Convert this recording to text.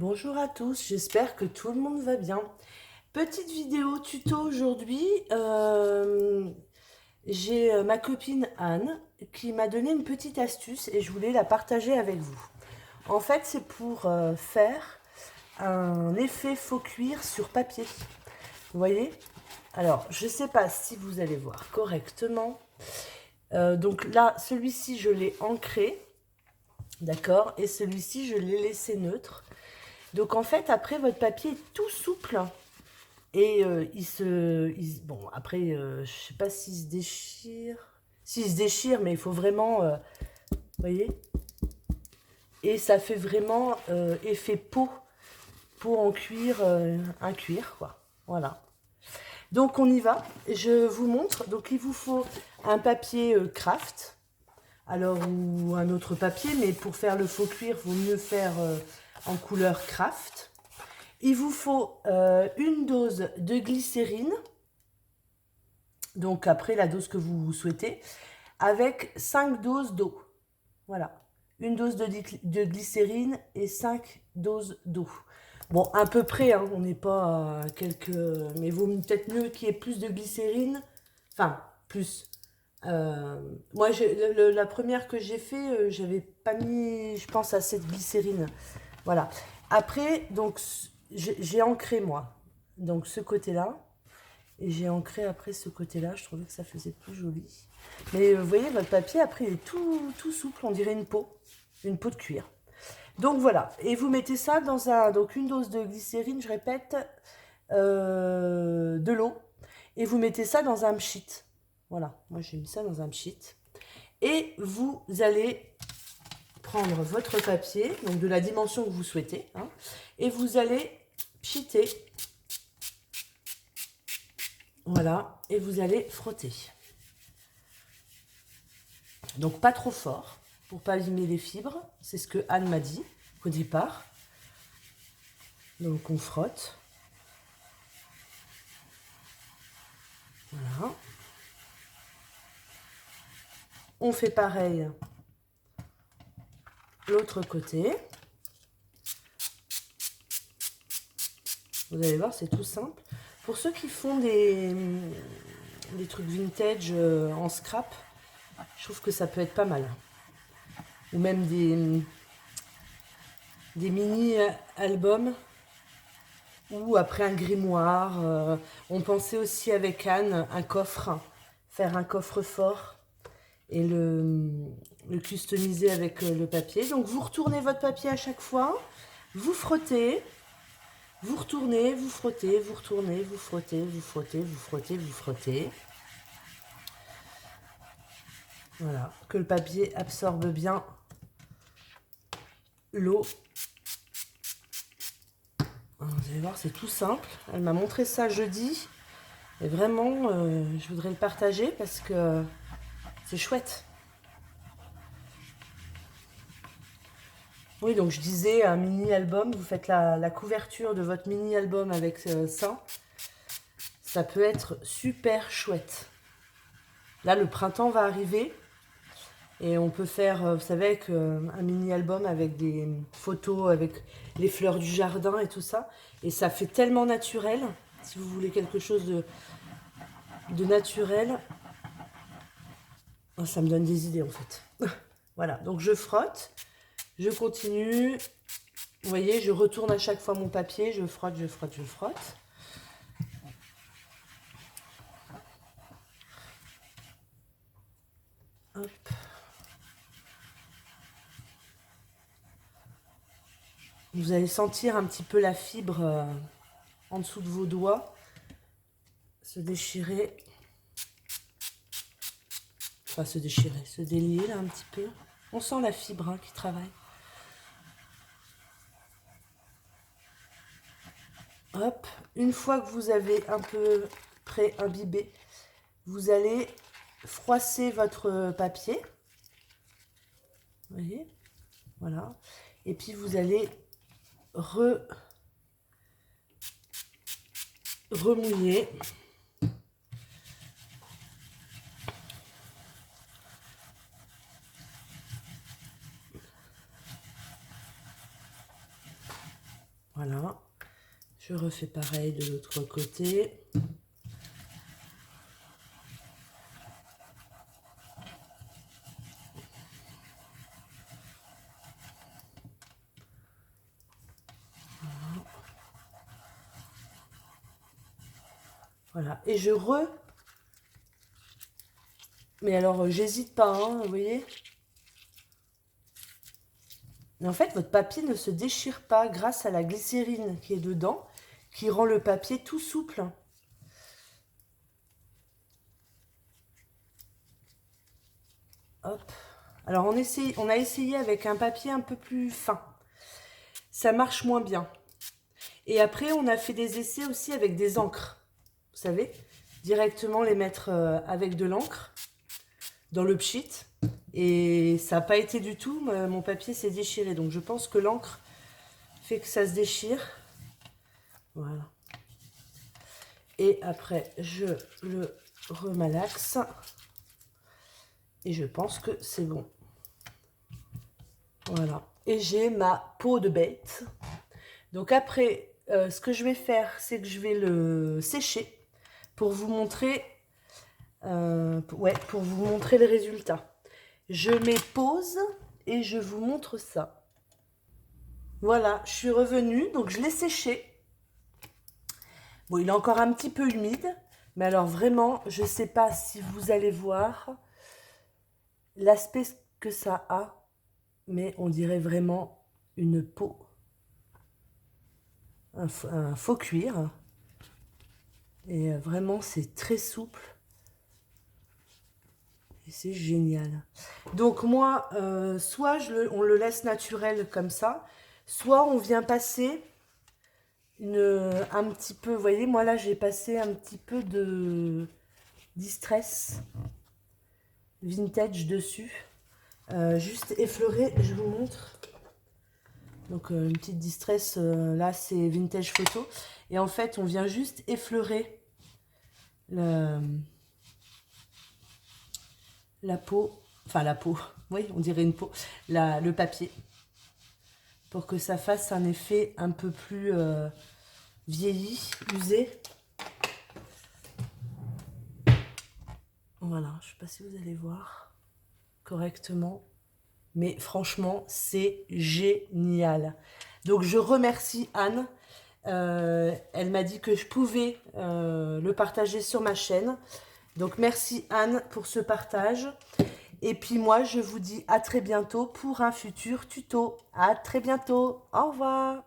Bonjour à tous, j'espère que tout le monde va bien. Petite vidéo tuto aujourd'hui. J'ai ma copine Anne qui m'a donné une petite astuce et je voulais la partager avec vous. En fait, c'est pour faire un effet faux cuir sur papier. Vous voyez? Alors, je ne sais pas si vous allez voir correctement. Donc là, celui-ci, je l'ai ancré. D'accord? Et celui-ci, je l'ai laissé neutre. Donc en fait, après, votre papier est tout souple. Et bon, après, je sais pas s'il se déchire. S'il se déchire, mais il faut vraiment... vous voyez? Et ça fait vraiment effet peau. Peau en cuir, un cuir, quoi. Voilà. Donc on y va. Je vous montre. Donc il vous faut un papier craft. Alors, ou un autre papier, mais pour faire le faux cuir, il vaut mieux faire en couleur craft. Il vous faut une dose de glycérine, donc après la dose que vous souhaitez, avec 5 doses d'eau. Voilà, une dose de glycérine et 5 doses d'eau. Bon, à peu près, hein, on n'est pas à quelques... Mais il vaut peut-être mieux qu'il y ait plus de glycérine. Enfin, plus. Moi, la première que j'ai fait, j'avais pas mis, je pense, assez de glycérine. Voilà. Après, donc, j'ai ancré, moi, donc ce côté-là. Et j'ai ancré après ce côté-là. Je trouvais que ça faisait plus joli. Mais vous voyez, votre papier, après, il est tout souple. On dirait une peau. Une peau de cuir. Donc, voilà. Et vous mettez ça dans un... Donc, une dose de glycérine, je répète, de l'eau. Et vous mettez ça dans un pchit. Voilà. Moi, j'ai mis ça dans un pchit. Et vous allez prendre votre papier, donc de la dimension que vous souhaitez, hein, et vous allez pchiter. Voilà, et vous allez frotter. Donc pas trop fort, pour pas abîmer les fibres. C'est ce que Anne m'a dit au départ. Donc on frotte. Voilà. On fait pareil l'autre côté. Vous allez voir, c'est tout simple. Pour ceux qui font des trucs vintage en scrap, je trouve que ça peut être pas mal. Ou même des mini-albums ou après un grimoire. On pensait aussi avec Anne un coffre, faire un coffre-fort et le customiser avec le papier. Donc vous retournez votre papier à chaque fois, vous frottez, vous retournez, vous frottez, vous retournez, vous frottez, vous frottez, vous frottez, vous frottez. Voilà, que le papier absorbe bien l'eau. Vous allez voir, c'est tout simple. Elle m'a montré ça jeudi. Et vraiment, je voudrais le partager parce que c'est chouette. Oui, donc je disais un mini-album. Vous faites la couverture de votre mini-album avec ça. Ça peut être super chouette. Là, le printemps va arriver. Et on peut faire, vous savez, avec, un mini-album avec des photos, avec les fleurs du jardin et tout ça. Et ça fait tellement naturel. Si vous voulez quelque chose de naturel, ça me donne des idées en fait. Voilà, donc je frotte, je continue. Vous voyez, je retourne à chaque fois mon papier, je frotte, je frotte, je frotte. Hop. Vous allez sentir un petit peu la fibre en dessous de vos doigts se déchirer. Enfin, se déchirer, se délier là un petit peu. On sent la fibre qui travaille. Hop, une fois que vous avez un peu près imbibé, vous allez froisser votre papier. Vous voyez? Voilà. Et puis vous allez remouiller. Voilà. Je refais pareil de l'autre côté. Voilà. Et je Mais alors, j'hésite pas, hein, vous voyez. Mais en fait, votre papier ne se déchire pas grâce à la glycérine qui est dedans, qui rend le papier tout souple. Hop. Alors, on a essayé avec un papier un peu plus fin. Ça marche moins bien. Et après, on a fait des essais aussi avec des encres. Vous savez, directement les mettre avec de l'encre dans le pchit. Et ça n'a pas été du tout. Mon papier s'est déchiré. Donc, je pense que l'encre fait que ça se déchire. Voilà. Et après, je le remalaxe. Et je pense que c'est bon. Voilà. Et j'ai ma peau de bête. Donc après, ce que je vais faire, c'est que je vais le sécher pour vous montrer, pour vous montrer le résultat. Je mets pause et je vous montre ça. Voilà, je suis revenue, donc je l'ai séché. Bon, il est encore un petit peu humide, mais alors vraiment, je ne sais pas si vous allez voir l'aspect que ça a, mais on dirait vraiment une peau, un faux cuir. Et vraiment, c'est très souple. Et c'est génial. Donc moi, soit on le laisse naturel comme ça, soit on vient passer un petit peu, vous voyez, moi là j'ai passé un petit peu de Distress Vintage dessus. Juste effleuré, je vous montre. Donc une petite Distress, là c'est Vintage Photo. Et en fait, on vient juste effleurer la peau, enfin la peau, oui, on dirait une peau, le papier, pour que ça fasse un effet un peu plus vieilli, usé. Voilà, je ne sais pas si vous allez voir correctement, mais franchement, c'est génial. Donc, je remercie Anne. Elle m'a dit que je pouvais le partager sur ma chaîne. Donc, merci Anne pour ce partage. Et puis moi, je vous dis à très bientôt pour un futur tuto. À très bientôt. Au revoir.